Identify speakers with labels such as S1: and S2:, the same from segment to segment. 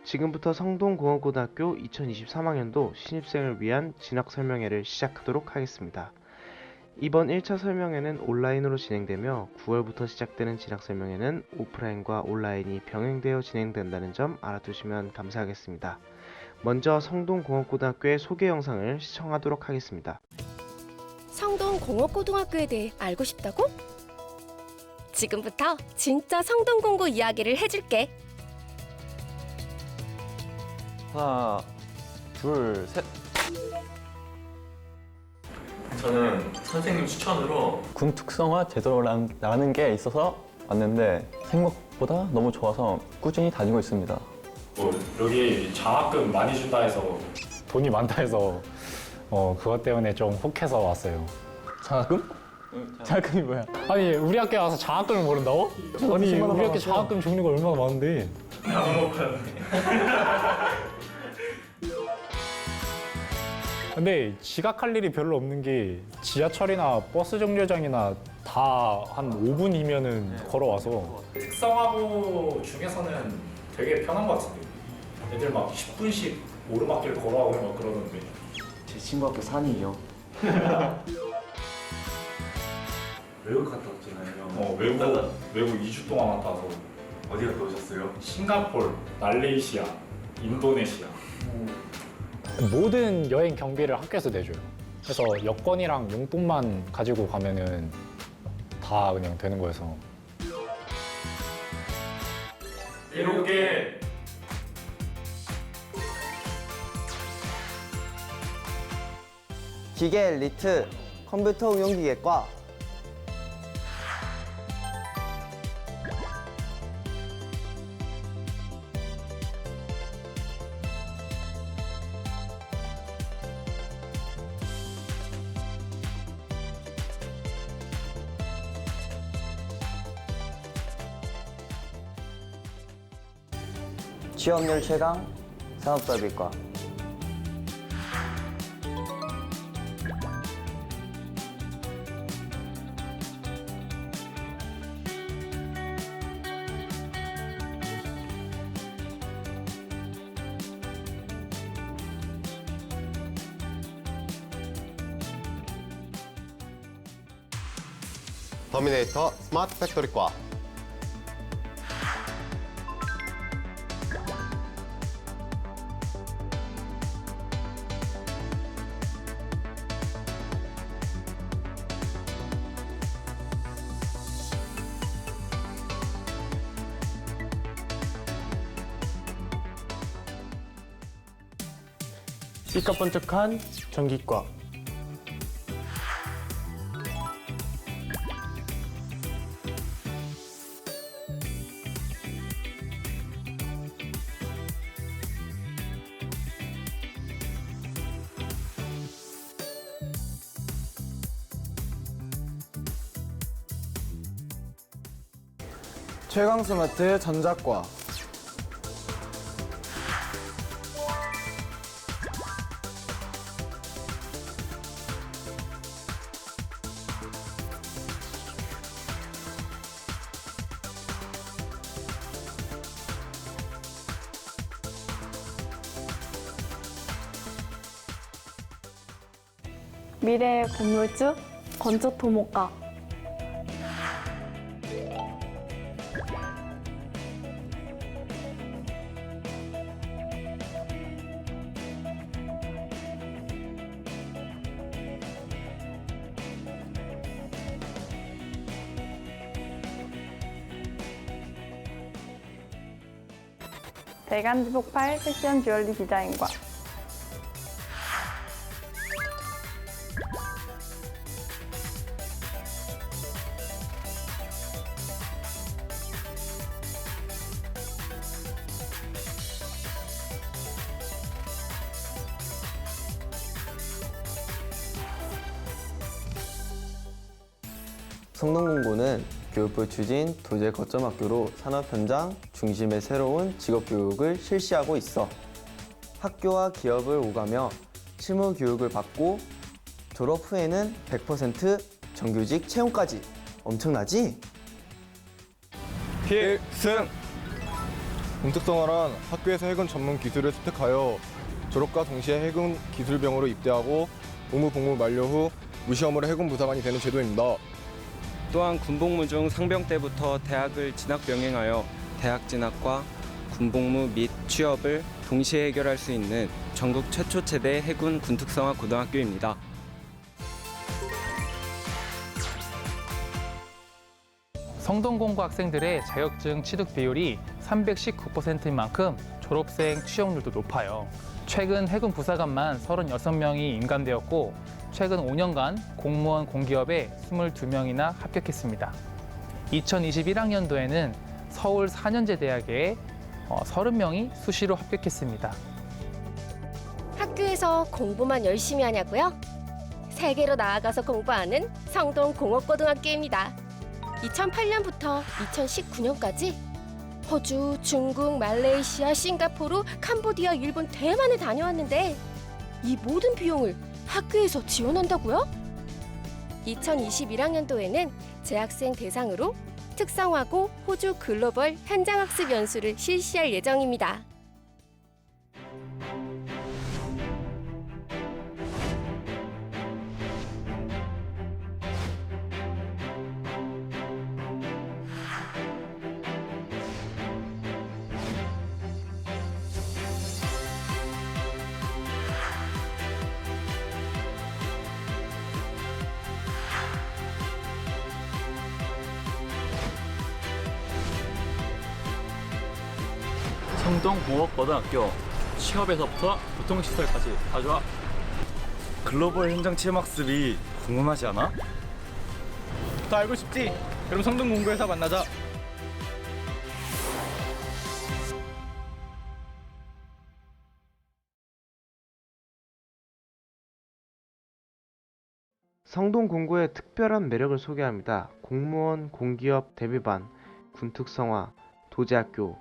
S1: 지금부터 성동공업고등학교 2023학년도 신입생을 위한 진학 설명회를 시작하도록 하겠습니다. 이번 1차 설명회는 온라인으로 진행되며 9월부터 시작되는 진학 설명회는 오프라인과 온라인이 병행되어 진행된다는 점 알아두시면 감사하겠습니다. 먼저 성동공업고등학교의 소개 영상을 시청하도록 하겠습니다.
S2: 성동공업고등학교에 대해 알고 싶다고? 지금부터 진짜 성동공고 이야기를 해줄게.
S3: 하나, 둘, 셋.
S4: 저는 선생님 추천으로
S3: 군 특성화 제도라는 게 있어서 왔는데 생각보다 너무 좋아서 꾸준히 다니고 있습니다.
S5: 여기 장학금 많이 준다 해서 돈이 많다 해서 그것 때문에 좀 혹해서 왔어요.
S3: 장학금? 장학금이 뭐야?
S5: 아니 우리 학교에 와서 장학금을 모른다고? 아니 우리 학교 장학금 종류가 얼마나 많은데. 근데 지각할 일이 별로 없는 게 지하철이나 버스 정류장이나 다 한 5분이면은 걸어와서 특성화고 중에서는 되게 편한 것 같은데 애들 막 10분씩 오르막길 걸어가고 막 그러던데.
S6: 제 친구 학교 산이에요.
S4: 외국 갔다 왔잖아요.
S5: 외국 2주 동안 갔다 와서
S4: 어디 갔다 오셨어요?
S5: 싱가포르, 말레이시아, 인도네시아 모든 여행 경비를 학교에서 내줘요. 그래서 여권이랑 용돈만 가지고 가면은 다 그냥 되는 거여서. 이렇게
S7: 기계 엘리트 컴퓨터 응용기계과 취업률 최강 산업더비과
S8: 터미네이터 스마트 팩토리과
S7: 삐까번쩍한 전기과 최강 스마트 전자과
S9: 미래 건물주 건축 토목과 대간지 폭발 패션 주얼리 디자인과
S7: 성동공고는 교육부 추진 도제 거점 학교로 산업 현장 중심의 새로운 직업 교육을 실시하고 있어. 학교와 기업을 오가며 실무 교육을 받고 졸업 후에는 100% 정규직 채용까지. 엄청나지?
S3: 필승!
S10: 군특성화란 학교에서 해군 전문 기술을 습득하여 졸업과 동시에 해군 기술병으로 입대하고 복무 만료 후 무시험으로 해군 부사관이 되는 제도입니다.
S11: 또한 군복무 중 상병 때부터 대학을 진학 병행하여 대학 진학과 군복무 및 취업을 동시에 해결할 수 있는 전국 최초 체대 해군 군특성화 고등학교입니다.
S12: 성동공고 학생들의 자격증 취득 비율이 319%인 만큼 졸업생 취업률도 높아요. 최근 해군 부사관만 36명이 인감되었고 최근 5년간 공무원 공기업에 22명이나 합격했습니다. 2021학년도에는 서울 4년제 대학에 30명이 수시로 합격했습니다.
S2: 학교에서 공부만 열심히 하냐고요? 세계로 나아가서 공부하는 성동공업고등학교입니다. 2008년부터 2019년까지 호주, 중국, 말레이시아, 싱가포르, 캄보디아, 일본, 대만을 다녀왔는데 이 모든 비용을 학교에서 지원한다고요? 2021학년도에는 재학생 대상으로 특성화고 호주 글로벌 현장학습 연수를 실시할 예정입니다.
S3: 성동공업고등학교 취업에서부터 교통시설까지 다 좋아.
S6: 글로벌 현장 체험학습이 궁금하지 않아?
S10: 더 알고 싶지? 그럼 성동공고에서 만나자.
S1: 성동공고의 특별한 매력을 소개합니다. 공무원, 공기업, 대비반, 군특성화, 도제학교.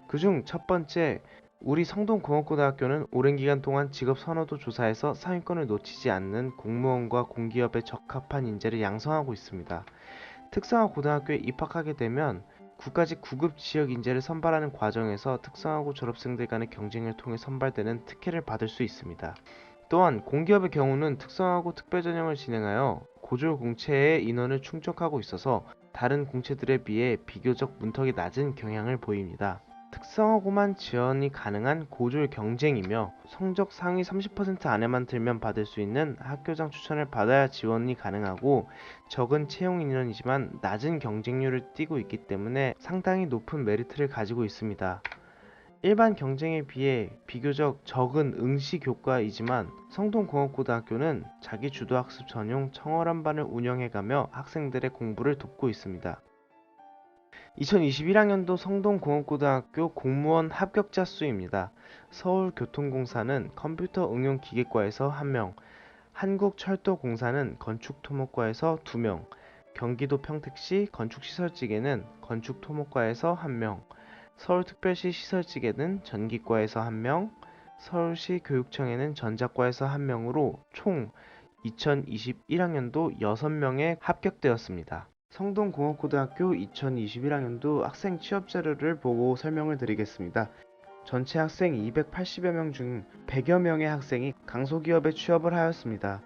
S1: 그중 첫 번째, 우리 성동공업고등학교는 오랜 기간 동안 직업 선호도 조사에서 상위권을 놓치지 않는 공무원과 공기업에 적합한 인재를 양성하고 있습니다. 특성화 고등학교에 입학하게 되면 국가직 9급 지역 인재를 선발하는 과정에서 특성화고 졸업생들 간의 경쟁을 통해 선발되는 특혜를 받을 수 있습니다. 또한 공기업의 경우는 특성화고 특별전형을 진행하여 고졸 공채의 인원을 충족하고 있어서 다른 공채들에 비해 비교적 문턱이 낮은 경향을 보입니다. 특성화고만 지원이 가능한 고졸 경쟁이며 성적 상위 30% 안에만 들면 받을 수 있는 학교장 추천을 받아야 지원이 가능하고 적은 채용 인원이지만 낮은 경쟁률을 띠고 있기 때문에 상당히 높은 메리트를 가지고 있습니다. 일반 경쟁에 비해 비교적 적은 응시 교과이지만 성동공업고등학교는 자기 주도학습 전용 청월한반을 운영해가며 학생들의 공부를 돕고 있습니다. 2021학년도 성동공업고등학교 공무원 합격자 수입니다. 서울교통공사는 컴퓨터응용기계과에서 1명, 한국철도공사는 건축토목과에서 2명, 경기도 평택시 건축시설직에는 건축토목과에서 1명, 서울특별시 시설직에는 전기과에서 1명, 서울시 교육청에는 전자과에서 1명으로 총 2021학년도 6명에 합격되었습니다. 성동공업고등학교 2021학년도 학생 취업 자료를 보고 설명을 드리겠습니다. 전체 학생 280여 명 중 100여 명의 학생이 강소기업에 취업을 하였습니다.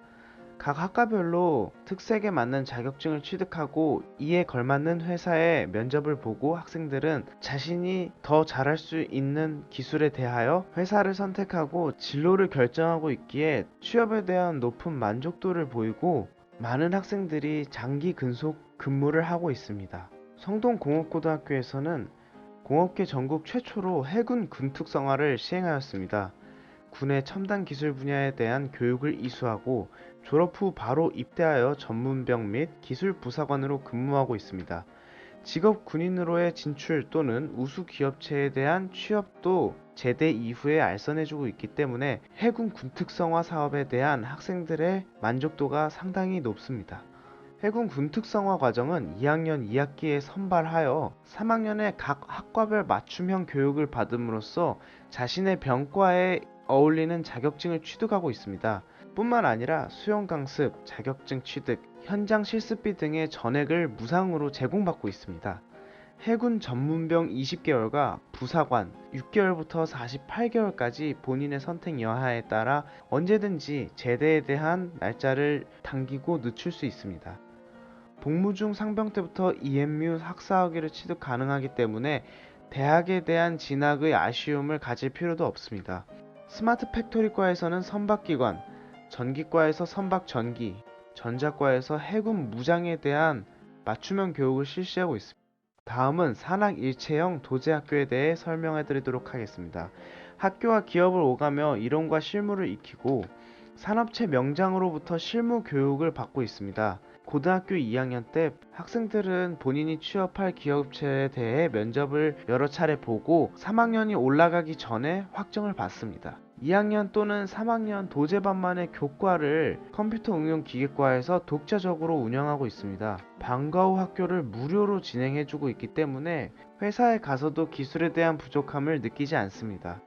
S1: 각 학과별로 특색에 맞는 자격증을 취득하고 이에 걸맞는 회사의 면접을 보고 학생들은 자신이 더 잘할 수 있는 기술에 대하여 회사를 선택하고 진로를 결정하고 있기에 취업에 대한 높은 만족도를 보이고 많은 학생들이 장기 근속 근무를 하고 있습니다. 성동공업고등학교에서는 공업계 전국 최초로 해군 군특성화를 시행하였습니다. 군의 첨단 기술 분야에 대한 교육을 이수하고 졸업 후 바로 입대하여 전문병 및 기술 부사관으로 근무하고 있습니다. 직업 군인으로의 진출 또는 우수 기업체에 대한 취업도 제대 이후에 알선해주고 있기 때문에 해군 군특성화 사업에 대한 학생들의 만족도가 상당히 높습니다. 해군 군특성화 과정은 2학년 2학기에 선발하여 3학년에 각 학과별 맞춤형 교육을 받음으로써 자신의 병과에 어울리는 자격증을 취득하고 있습니다. 뿐만 아니라 수영 강습, 자격증 취득, 현장 실습비 등의 전액을 무상으로 제공받고 있습니다. 해군 전문병 20개월과 부사관 6개월부터 48개월까지 본인의 선택 여하에 따라 언제든지 제대에 대한 날짜를 당기고 늦출 수 있습니다. 복무 중 상병 때부터 EMU 학사학위를 취득 가능하기 때문에 대학에 대한 진학의 아쉬움을 가질 필요도 없습니다. 스마트 팩토리과에서는 선박기관, 전기과에서 선박전기, 전자과에서 해군 무장에 대한 맞춤형 교육을 실시하고 있습니다. 다음은 산학 일체형 도제학교에 대해 설명해 드리도록 하겠습니다. 학교와 기업을 오가며 이론과 실무를 익히고 산업체 명장으로부터 실무 교육을 받고 있습니다. 고등학교 2학년 때 학생들은 본인이 취업할 기업체에 대해 면접을 여러 차례 보고 3학년이 올라가기 전에 확정을 받습니다. 2학년 또는 3학년 도제반만의 교과를 컴퓨터 응용 기계과에서 독자적으로 운영하고 있습니다. 방과 후 학교를 무료로 진행해주고 있기 때문에 회사에 가서도 기술에 대한 부족함을 느끼지 않습니다.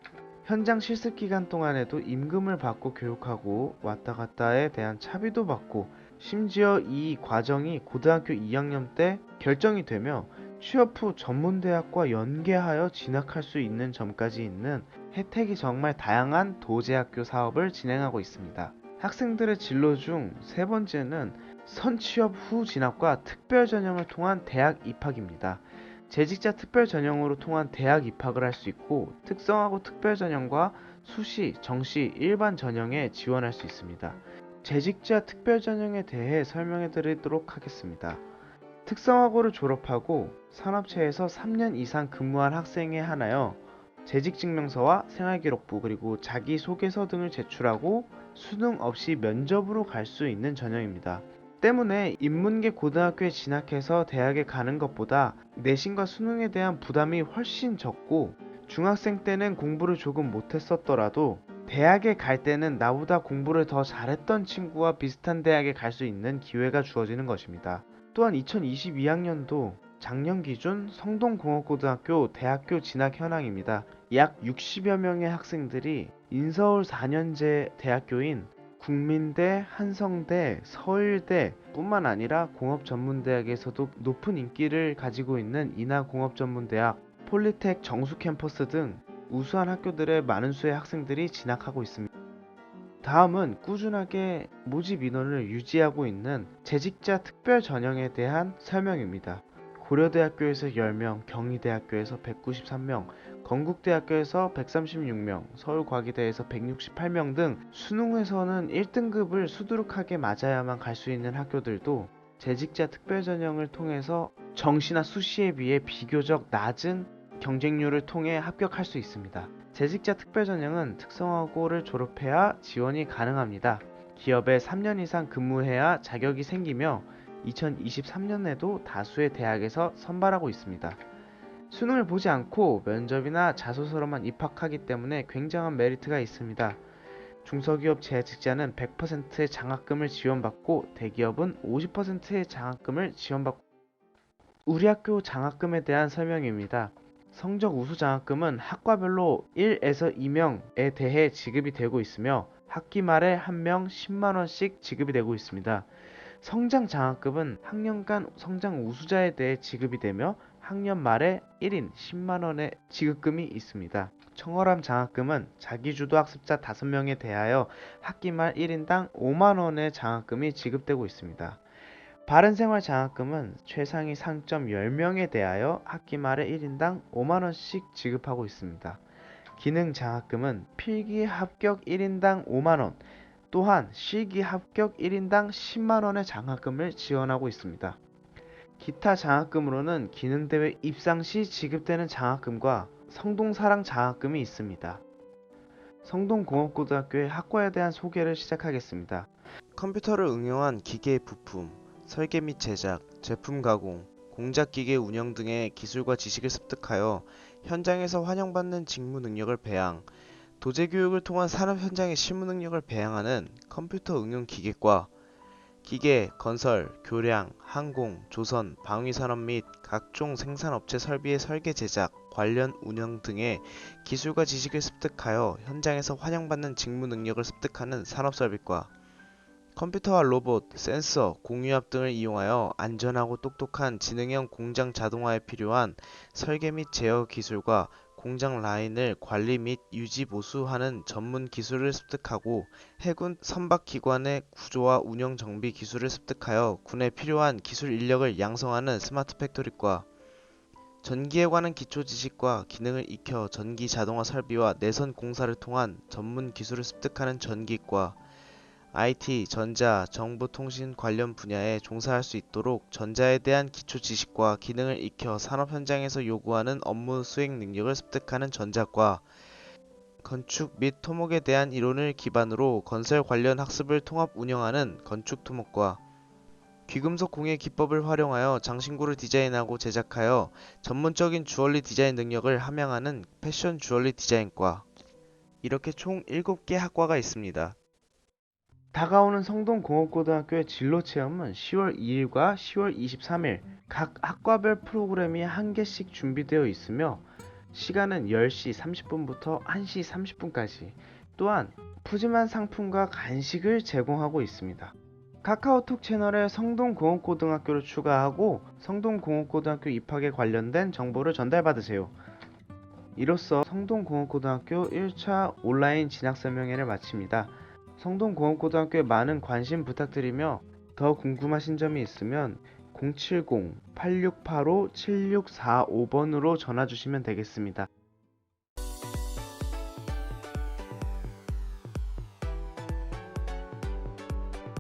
S1: 현장 실습 기간 동안에도 임금을 받고 교육하고 왔다 갔다에 대한 차비도 받고 심지어 이 과정이 고등학교 2학년 때 결정이 되며 취업 후 전문대학과 연계하여 진학할 수 있는 점까지 있는 혜택이 정말 다양한 도제학교 사업을 진행하고 있습니다. 학생들의 진로 중 세 번째는 선취업 후 진학과 특별 전형을 통한 대학 입학입니다. 재직자 특별 전형으로 통한 대학 입학을 할 수 있고 특성화고 특별 전형과 수시, 정시, 일반 전형에 지원할 수 있습니다. 재직자 특별 전형에 대해 설명해 드리도록 하겠습니다. 특성화고를 졸업하고 산업체에서 3년 이상 근무한 학생에 한하여 재직증명서와 생활기록부 그리고 자기소개서 등을 제출하고 수능 없이 면접으로 갈 수 있는 전형입니다. 때문에 인문계 고등학교에 진학해서 대학에 가는 것보다 내신과 수능에 대한 부담이 훨씬 적고 중학생 때는 공부를 조금 못했었더라도 대학에 갈 때는 나보다 공부를 더 잘했던 친구와 비슷한 대학에 갈 수 있는 기회가 주어지는 것입니다. 또한 2022학년도 작년 기준 성동공업고등학교 대학교 진학 현황입니다. 약 60여 명의 학생들이 인서울 4년제 대학교인 국민대, 한성대, 서울대 뿐만 아니라 공업전문대학에서도 높은 인기를 가지고 있는 인하공업전문대학, 폴리텍 정수캠퍼스 등 우수한 학교들의 많은 수의 학생들이 진학하고 있습니다. 다음은 꾸준하게 모집 인원을 유지하고 있는 재직자 특별 전형에 대한 설명입니다. 고려대학교에서 10명, 경희대학교에서 193명, 건국대학교에서 136명, 서울과기대에서 168명 등 수능에서는 1등급을 수두룩하게 맞아야만 갈 수 있는 학교들도 재직자 특별 전형을 통해서 정시나 수시에 비해 비교적 낮은 경쟁률을 통해 합격할 수 있습니다. 재직자 특별 전형은 특성화고를 졸업해야 지원이 가능합니다. 기업에 3년 이상 근무해야 자격이 생기며 2023년에도 다수의 대학에서 선발하고 있습니다. 수능을 보지 않고 면접이나 자소서로만 입학하기 때문에 굉장한 메리트가 있습니다. 중소기업 재직자는 100%의 장학금을 지원받고 대기업은 50%의 장학금을 지원받고 우리 학교 장학금에 대한 설명입니다. 성적 우수 장학금은 학과별로 1에서 2명에 대해 지급이 되고 있으며 학기 말에 1명 10만원씩 지급이 되고 있습니다. 성장 장학금은 학년간 성장 우수자에 대해 지급이 되며 학년 말에 1인 10만원의 지급금이 있습니다. 청어람 장학금은 자기주도 학습자 5명에 대하여 학기 말 1인당 5만원의 장학금이 지급되고 있습니다. 바른생활 장학금은 최상위 상점 10명에 대하여 학기 말에 1인당 5만원씩 지급하고 있습니다. 기능 장학금은 필기 합격 1인당 5만원, 또한 실기 합격 1인당 10만원의 장학금을 지원하고 있습니다. 기타 장학금으로는 기능대회 입상 시 지급되는 장학금과 성동사랑 장학금이 있습니다. 성동공업고등학교의 학과에 대한 소개를 시작하겠습니다. 컴퓨터를 응용한 기계의 부품, 설계 및 제작, 제품 가공, 공작기계 운영 등의 기술과 지식을 습득하여 현장에서 환영받는 직무 능력을 배양, 도제교육을 통한 산업 현장의 실무 능력을 배양하는 컴퓨터 응용 기계과, 기계, 건설, 교량, 항공, 조선, 방위산업 및 각종 생산업체 설비의 설계 제작, 관련 운영 등의 기술과 지식을 습득하여 현장에서 환영받는 직무 능력을 습득하는 산업설비과, 컴퓨터와 로봇, 센서, 공유압 등을 이용하여 안전하고 똑똑한 지능형 공장 자동화에 필요한 설계 및 제어 기술과 공장 라인을 관리 및 유지 보수하는 전문 기술을 습득하고 해군 선박기관의 구조와 운영 정비 기술을 습득하여 군에 필요한 기술 인력을 양성하는 스마트 팩토리과 전기에 관한 기초 지식과 기능을 익혀 전기 자동화 설비와 내선 공사를 통한 전문 기술을 습득하는 전기과 IT, 전자, 정보통신 관련 분야에 종사할 수 있도록 전자에 대한 기초 지식과 기능을 익혀 산업 현장에서 요구하는 업무 수행 능력을 습득하는 전자과, 건축 및 토목에 대한 이론을 기반으로 건설 관련 학습을 통합 운영하는 건축토목과, 귀금속 공예 기법을 활용하여 장신구를 디자인하고 제작하여 전문적인 주얼리 디자인 능력을 함양하는 패션 주얼리 디자인과, 이렇게 총 7개 학과가 있습니다. 다가오는 성동공업고등학교의 진로체험은 10월 2일과 10월 23일 각 학과별 프로그램이 1개씩 준비되어 있으며 시간은 10시 30분부터 1시 30분까지 또한 푸짐한 상품과 간식을 제공하고 있습니다. 카카오톡 채널에 성동공업고등학교를 추가하고 성동공업고등학교 입학에 관련된 정보를 전달받으세요. 이로써 성동공업고등학교 1차 온라인 진학설명회를 마칩니다. 성동공업고등학교에 많은 관심 부탁드리며 더 궁금하신 점이 있으면 070-8685-7645번으로 전화 주시면 되겠습니다.